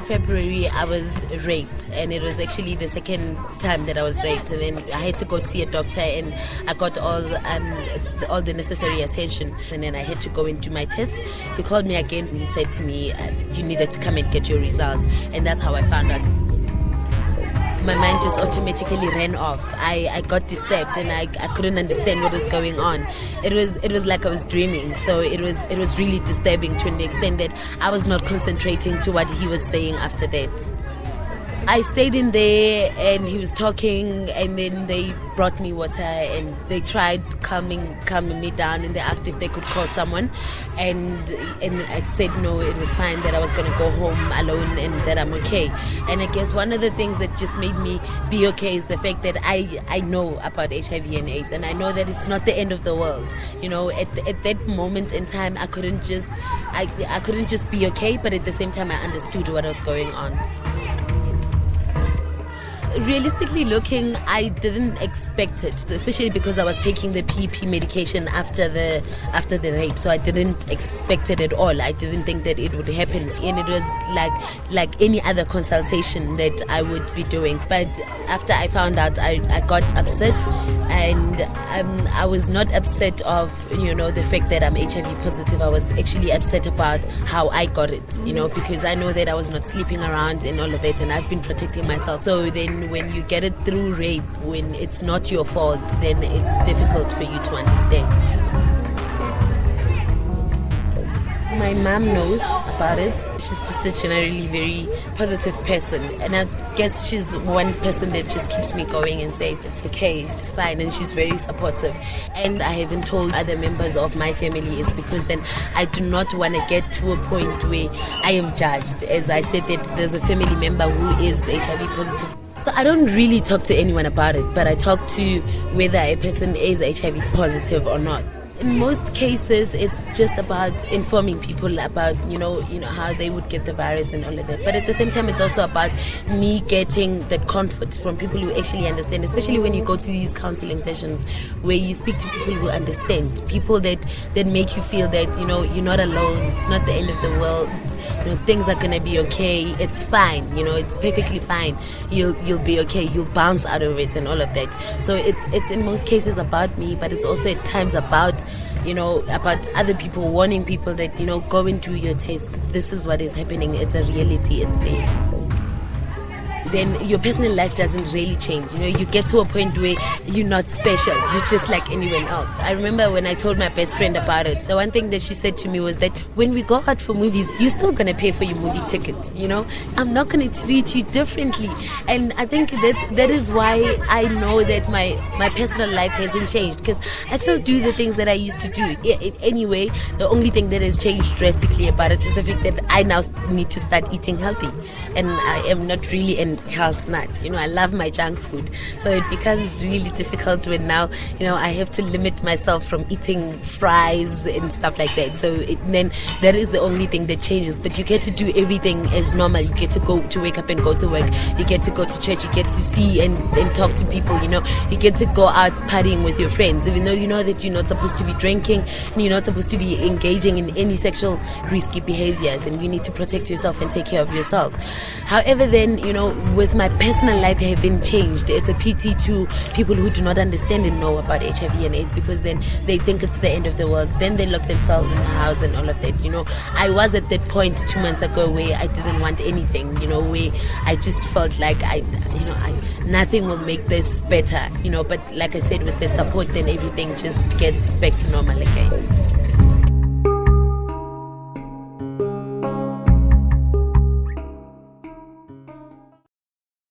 February, I was raped, and it was actually the second time that I was raped. And then I had to go see a doctor, and I got all the necessary attention. And then I had to go and do my test. He called me again, and he said to me, "You needed to come and get your results." And that's how I found out. My mind just automatically ran off. I got disturbed, and I couldn't understand what was going on. It was like I was dreaming. So it was really disturbing to the extent that I was not concentrating to what he was saying after that. I stayed in there, and he was talking, and then they brought me water, and they tried calming me down, and they asked if they could call someone, and I said no, it was fine, that I was going to go home alone and that I'm okay. And I guess one of the things that just made me be okay is the fact that I know about HIV and AIDS, and I know that it's not the end of the world. You know, at that moment in time, I couldn't just be okay, but at the same time, I understood what was going on. Realistically looking, I didn't expect it, especially because I was taking the PEP medication after the rape, so I didn't expect it at all. I didn't think that it would happen, and it was like any other consultation that I would be doing. But after I found out, I got upset, and I was not upset of the fact that I'm HIV positive. I was actually upset about how I got it, because I know that I was not sleeping around and all of that, and I've been protecting myself. So then when you get it through rape, when it's not your fault, then it's difficult for you to understand. My mom knows about it. She's just a generally very positive person, and I guess she's one person that just keeps me going and says it's okay, it's fine, and she's very supportive. And I haven't told other members of my family is because then I do not want to get to a point where I am judged. As I said, that there's a family member who is HIV positive. So I don't really talk to anyone about it, but I talk to whether a person is HIV positive or not. In most cases, it's just about informing people about, how they would get the virus and all of that. But at the same time, it's also about me getting that comfort from people who actually understand, especially when you go to these counseling sessions where you speak to people who understand, people that make you feel that, you're not alone. It's not the end of the world. Things are going to be okay. It's fine. It's perfectly fine. You'll be okay. You'll bounce out of it and all of that. So it's in most cases about me, but it's also at times about other people, warning people that, go and do your tests. This is what is happening. It's a reality. It's there. Then your personal life doesn't really change. You get to a point where you're not special. You're just like anyone else. I remember when I told my best friend about it, the one thing that she said to me was that when we go out for movies, you're still going to pay for your movie ticket. I'm not going to treat you differently. And I think that is why I know that my personal life hasn't changed, because I still do the things that I used to do. Anyway, the only thing that has changed drastically about it is the fact that I now need to start eating healthy. And I am not really an health nut. I love my junk food. So it becomes really difficult when now, I have to limit myself from eating fries and stuff like that. So then that is the only thing that changes. But you get to do everything as normal. You get to wake up and go to work. You get to go to church. You get to see and talk to people. You get to go out partying with your friends, even though you know that you're not supposed to be drinking and you're not supposed to be engaging in any sexual risky behaviors, and you need to protect yourself and take care of yourself. However, then, with my personal life having changed, it's a pity to people who do not understand and know about HIV and AIDS, because then they think it's the end of the world. Then they lock themselves in the house and all of that. I was at that point 2 months ago where I didn't want anything, where I just felt like nothing will make this better, but like I said, with the support, then everything just gets back to normal again.